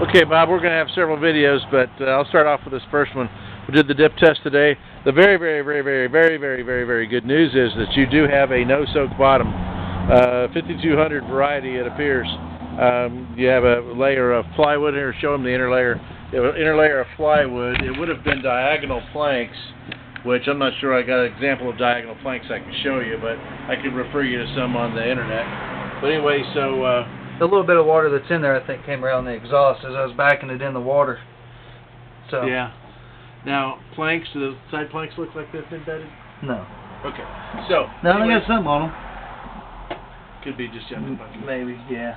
Okay, Bob, we're going to have several videos, but I'll start off with this first one. We did the dip test today. The very good news is that you do have a no-soak bottom. 5200 variety, it appears. You have a layer of plywood here. Show them the inner layer. You have an inner layer of plywood. It would have been diagonal planks, which I'm not sure I got an example of diagonal planks I can show you, but I could refer you to some on the internet. But anyway, so... the little bit of water that's in there, I think, came around the exhaust as I was backing it in the water. So yeah. Now, planks, the side planks look like they've been bedded? No. Okay. So... No, they got something on them. Could be just young. Maybe, yeah.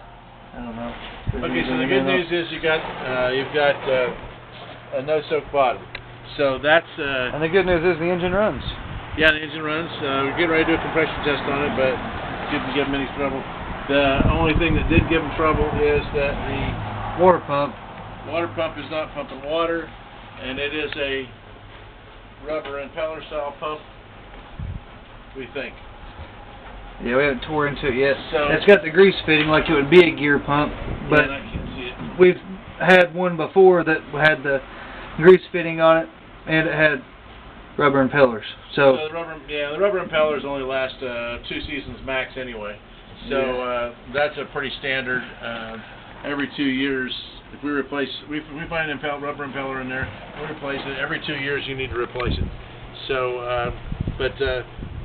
I don't know. Okay, so the good news is you've got a no-soak bottom. So that's... and the good news is the engine runs. Yeah, the engine runs. We're getting ready to do a compression test on it, but didn't give them any trouble. The only thing that did give them trouble is that the water pump is not pumping water, and it is a rubber impeller style pump, we think. Yeah, we haven't tore into it yet. So it's got the grease fitting like it would be a gear pump, but I can't see it. We've had one before that had the grease fitting on it, and it had rubber impellers. So the rubber impellers only last 2 seasons max anyway. So that's a pretty standard. Every 2 years, if we find a rubber impeller in there, we replace it. Every 2 years, you need to replace it. So, but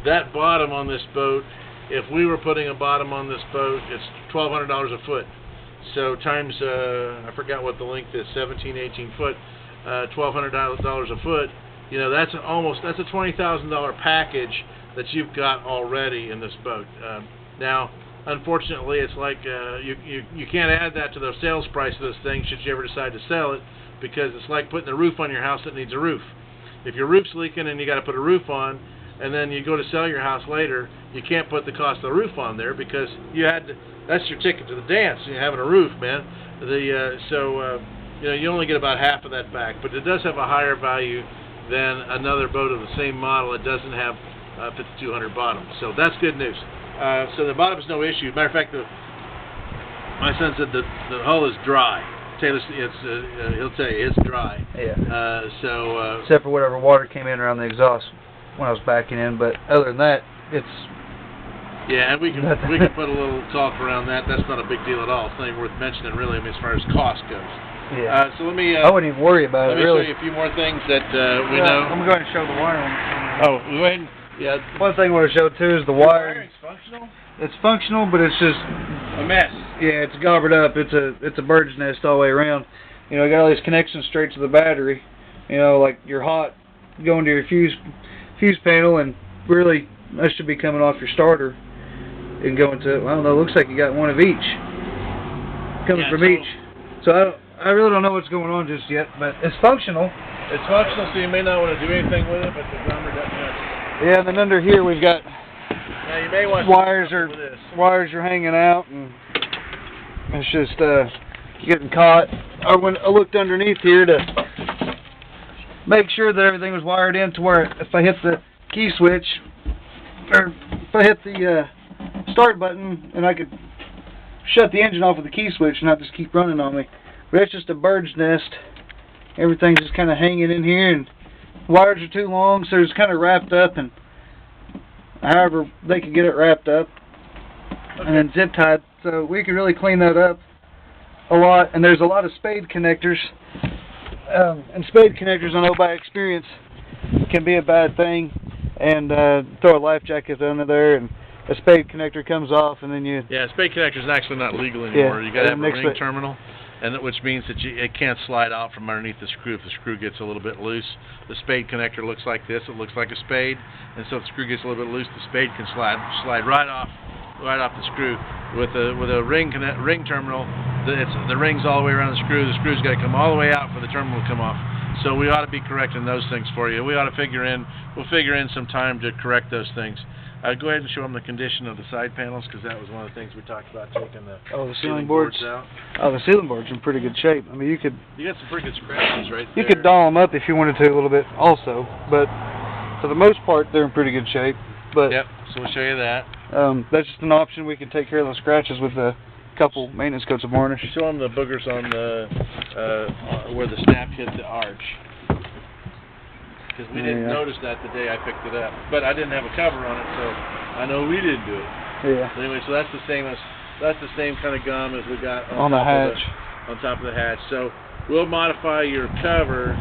that bottom on this boat, if we were putting a bottom on this boat, it's $1,200 a foot. So times, I forgot what the length is, 17, 18 foot, $1,200 a foot. You know, that's a $20,000 package that you've got already in this boat. Now, unfortunately, it's like you can't add that to the sales price of this thing should you ever decide to sell it, because it's like putting a roof on your house that needs a roof. If your roof's leaking and you got to put a roof on, and then you go to sell your house later, you can't put the cost of the roof on there because that's your ticket to the dance. You're having a roof, man. You know, you only get about half of that back, but it does have a higher value than another boat of the same model. It doesn't have 5200 bottom, so that's good news. So the bottom is no issue. Matter of fact, my son said the hull is dry. Taylor, he'll tell you it's dry. Yeah. Except for whatever water came in around the exhaust when I was backing in, but other than that, it's... Yeah, and we can put a little talk around that. That's not a big deal at all. It's not even worth mentioning, really. I mean, as far as cost goes. Yeah. So let me... I wouldn't even worry about it, really. Let me show you a few more things that we know. I'm going to show the wiring. Oh, go ahead. Yeah. One thing I want to show, too, is the wiring. Wiring's functional? It's functional, but it's just... a mess. Yeah, it's gobbled up. It's a bird's nest all the way around. You know, I got all these connections straight to the battery. You know, like your hot going to your fuse panel, and really, that should be coming off your starter and going to, I don't know, it looks like you got one of each coming from each. So I really don't know what's going on just yet, but it's functional. It's functional, so you may not want to do anything with it, but the drummer doesn't. Yeah, and then under here we've got you may want wires are hanging out, and it's just getting caught. I looked underneath here to make sure that everything was wired in to where if I hit the key switch, or if I hit the start button, and I could shut the engine off with the key switch and not just keep running on me. But it's just a bird's nest. Everything's just kind of hanging in here, and wires are too long, so it's kind of wrapped up, and however they can get it wrapped up, and then zip tied. So we can really clean that up a lot. And there's a lot of spade connectors, and spade connectors, I know by experience, can be a bad thing. And throw a life jacket under there, and a spade connector comes off, and then you... Yeah, spade connector is actually not legal anymore. Yeah, you got to have a ring terminal, which means that it can't slide out from underneath the screw if the screw gets a little bit loose. The spade connector looks like this. It looks like a spade, and so if the screw gets a little bit loose, the spade can slide right off the screw. With a ring terminal, the ring's all the way around the screw. The screw's got to come all the way out for the terminal to come off. So we ought to be correcting those things for you. We ought to figure in some time to correct those things. Go ahead and show them the condition of the side panels, because that was one of the things we talked about, taking the ceiling boards out. Oh, the ceiling boards are in pretty good shape. I mean, you got some pretty good scratches right there. You could doll them up if you wanted to a little bit also, but for the most part, they're in pretty good shape. But yep. So we'll show you that. That's just an option. We can take care of those scratches with the couple maintenance coats of varnish. Show them the boogers on the where the snap hit the arch. Because we didn't notice that the day I picked it up, but I didn't have a cover on it, so I know we didn't do it. Yeah. So anyway, so that's the same kind of gum as we got on the hatch. On top of the hatch. So we'll modify your cover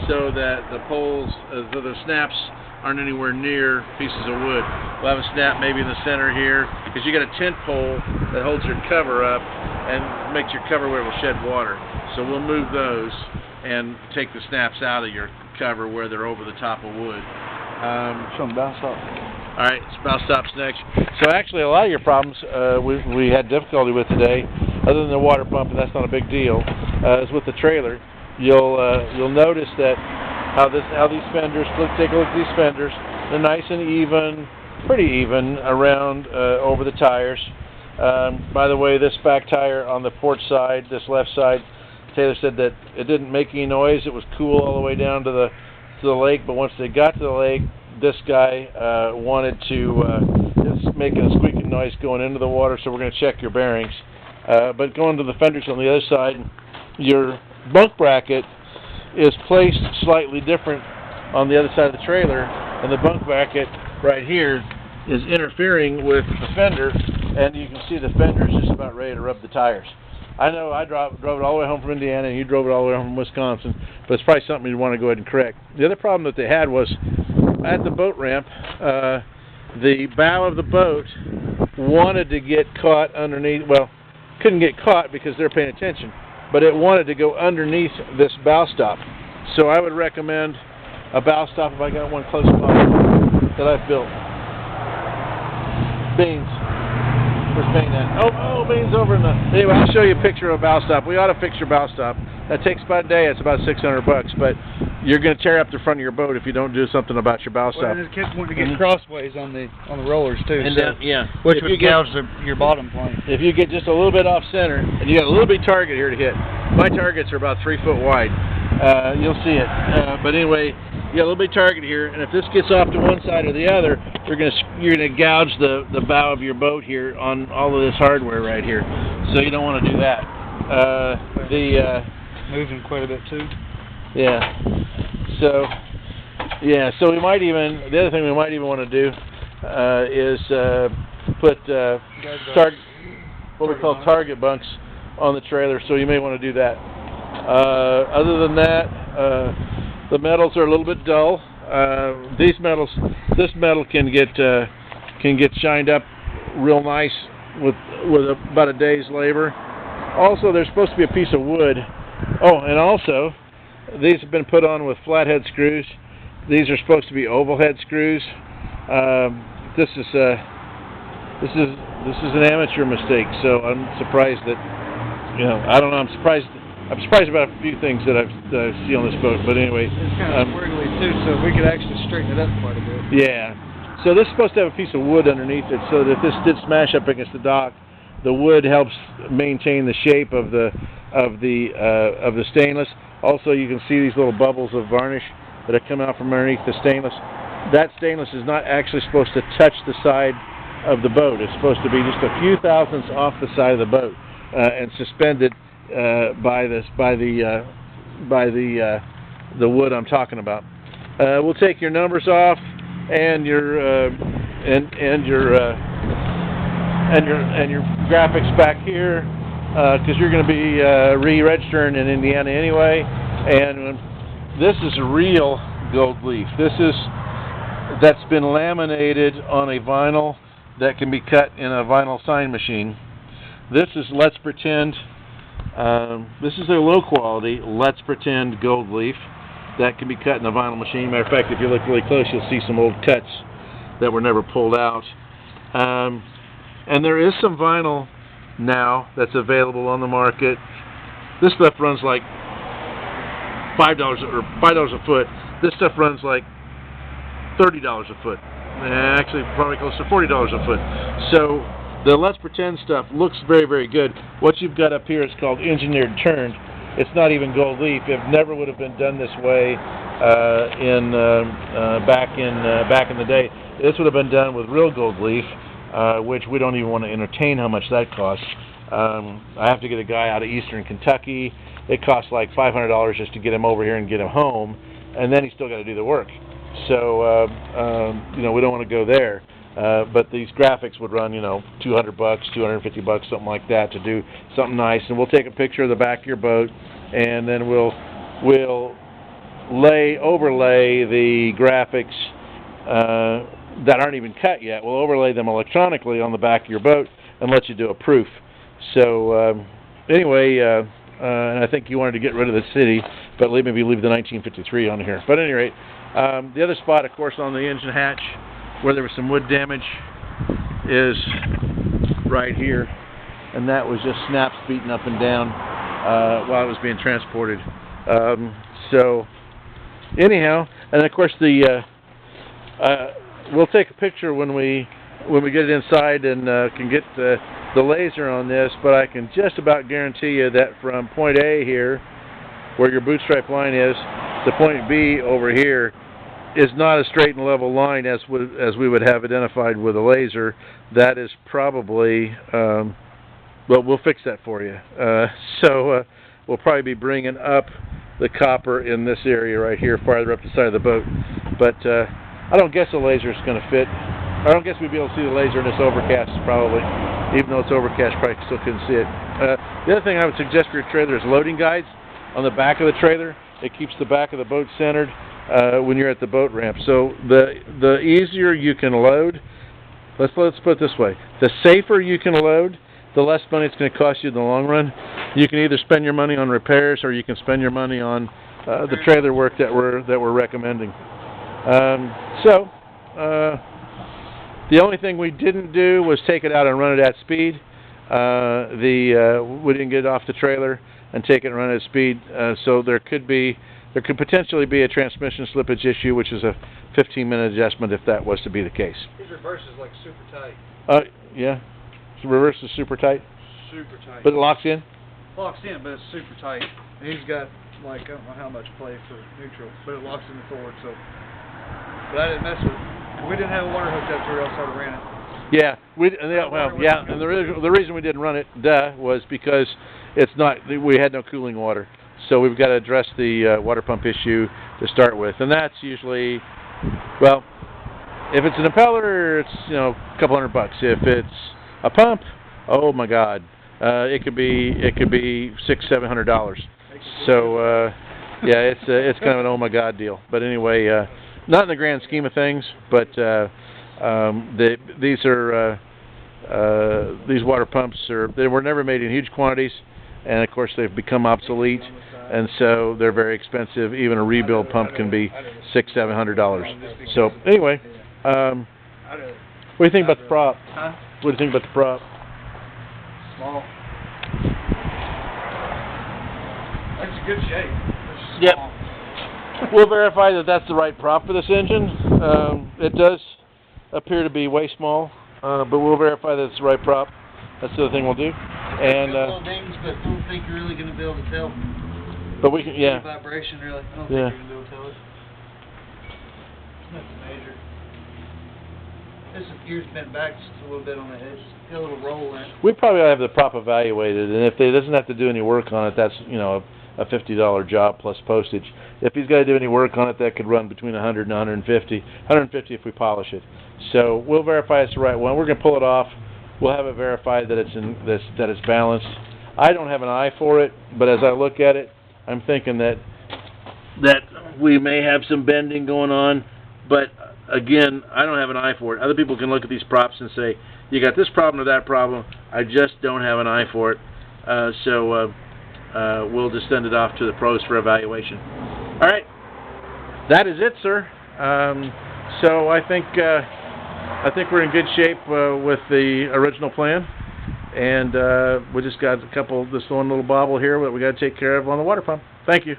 so that the poles, the snaps aren't anywhere near pieces of wood. We'll have a snap maybe in the center here, because you got a tent pole that holds your cover up and makes your cover where it will shed water. So we'll move those and take the snaps out of your cover where they're over the top of wood. Show them bow stop. All right, bow stops next. So actually, a lot of your problems we had difficulty with today, other than the water pump, and that's not a big deal, is with the trailer. You'll notice that how these fenders. Take a look at these fenders. They're nice and even, pretty even around over the tires. By the way, this back tire on the port side, this left side, Taylor said that it didn't make any noise. It was cool all the way down to the lake, but once they got to the lake, this guy wanted to it's making a squeaking noise going into the water, so we're going to check your bearings. But going to the fenders on the other side, your bunk bracket is placed slightly different on the other side of the trailer, and the bunk bracket right here is interfering with the fender, and you can see the fender is just about ready to rub the tires. I know I drove it all the way home from Indiana, and you drove it all the way home from Wisconsin, but it's probably something you'd want to go ahead and correct. The other problem that they had was at the boat ramp, the bow of the boat wanted to get caught underneath, well, couldn't get caught because they're paying attention, but it wanted to go underneath this bow stop. So I would recommend a bow stop, if I got one close by, that I've built. Beans. Where's Bean at? Oh, Bean's over in the... Anyway, I'll show you a picture of a bow stop. We ought to fix your bow stop. That takes about a day. It's about $600, but you're going to tear up the front of your boat if you don't do something about your bow stop. Well, and it kept wanting to get crossways on the rollers too. And so, then, yeah, which would gouge your bottom plane. If you get just a little bit off center, and you got a little bit target here to hit. My targets are about 3 foot wide. You'll see it. But anyway, you got a little bit target here, and if this gets off to one side or the other, you're gonna gouge the bow of your boat here on all of this hardware right here. So you don't want to do that. Moving quite a bit too. Yeah. So we might even, the other thing we might even want to do is put what we call target bunks on the trailer. So you may want to do that. Other than that, the metals are a little bit dull. This metal can get shined up real nice with about a day's labor. Also, there's supposed to be a piece of wood. Oh, and also, these have been put on with flathead screws. These are supposed to be oval head screws. This is an amateur mistake. So I'm surprised that, I don't know. I'm surprised about a few things that I see on this boat. But anyway, it's kind of squiggly too, so we could actually straighten it up quite a bit. Yeah. So this is supposed to have a piece of wood underneath it, so that if this did smash up against the dock, the wood helps maintain the shape of the stainless. Also, you can see these little bubbles of varnish that are coming out from underneath the stainless. That stainless is not actually supposed to touch the side of the boat. It's supposed to be just a few thousandths off the side of the boat and suspended by the wood I'm talking about. We'll take your numbers off and your graphics back here, because you're going to be re-registering in Indiana anyway. And this is real gold leaf. That's been laminated on a vinyl that can be cut in a vinyl sign machine. This is Let's Pretend. This is a low quality Let's Pretend gold leaf that can be cut in a vinyl machine. Matter of fact, if you look really close, you'll see some old cuts that were never pulled out. And there is some vinyl now that's available on the market. This stuff runs like $5 a foot. This stuff runs like $30 a foot. Actually, probably close to $40 a foot. So the Let's Pretend stuff looks very, very good. What you've got up here is called engineered turned. It's not even gold leaf. It never would have been done this way back in the day. This would have been done with real gold leaf, which we don't even want to entertain how much that costs. I have to get a guy out of eastern Kentucky. It costs like $500 just to get him over here and get him home, and then he's still got to do the work. So, you know, we don't want to go there. But these graphics would run, you know, $200, $250, something like that, to do something nice. And we'll take a picture of the back of your boat, and then we'll overlay the graphics that aren't even cut yet. We'll overlay them electronically on the back of your boat and let you do a proof. So anyway, and I think you wanted to get rid of the city, but maybe leave the 1953 on here. But at any rate, the other spot, of course, on the engine hatch where there was some wood damage is right here, and that was just snaps beaten up and down while it was being transported. So anyhow, and of course we'll take a picture when we get it inside and can get the laser on this, but I can just about guarantee you that from point A here, where your boot stripe line is, to point B over here is not a straight and level line as we would have identified with a laser. That is probably, well, we'll fix that for you. So we'll probably be bringing up the copper in this area right here, farther up the side of the boat. But I don't guess a laser is going to fit. I don't guess we'd be able to see the laser in this overcast, probably. Even though it's overcast, probably still couldn't see it. The other thing I would suggest for your trailer is loading guides on the back of the trailer. It keeps the back of the boat centered when you're at the boat ramp. So the easier you can load, let's put it this way: the safer you can load, the less money it's going to cost you in the long run. You can either spend your money on repairs, or you can spend your money on the trailer work that we're recommending. The only thing we didn't do was take it out and run it at speed. We didn't get it off the trailer and take it and run it at speed. So there could potentially be a transmission slippage issue, which is a 15-minute adjustment if that was to be the case. His reverse is like super tight. Yeah. The reverse is super tight. Super tight. But it locks in. Locks in, but it's super tight. And he's got like I don't know how much play for neutral, but it locks in the forward. So, but I didn't mess with it. We didn't have a water hooked up to it, else I'd have ran it. Yeah, and the reason we didn't run it, was because we had no cooling water. So we've got to address the water pump issue to start with, and that's usually, well, if it's an impeller, it's a couple $100. If it's a pump, oh my God, it could be $600-700. So yeah, it's kind of an oh my God deal. But anyway. Not in the grand scheme of things, but these water pumps they were never made in huge quantities, and of course they've become obsolete, and so they're very expensive. Even a rebuild pump can be $600-700. So anyway, what do you think about the prop? Huh? What do you think about the prop? Small. That's in good shape. Yep. We'll verify that that's the right prop for this engine. It does appear to be way small, but we'll verify that it's the right prop. That's the other thing we'll do. And little dings, but I don't think you're really going to be able to tell. But we can, yeah. Vibration, really. I don't think you're going to be able to tell it. Nothing major. This gear's bent back just a little bit on the edge. Got a little roll in it. We probably ought to have the prop evaluated, and if it doesn't have to do any work on it, that's a $50 job plus postage. If he's got to do any work on it, that could run between $100 and $150. $150 if we polish it. So we'll verify it's the right one. We're going to pull it off. We'll have it verified that it's balanced. I don't have an eye for it, but as I look at it, I'm thinking that we may have some bending going on. But again, I don't have an eye for it. Other people can look at these props and say, you got this problem or that problem. I just don't have an eye for it. We'll just send it off to the pros for evaluation. All right, that is it, sir. So I think we're in good shape with the original plan, and we just got this one little bobble here that we got to take care of on the water pump. Thank you.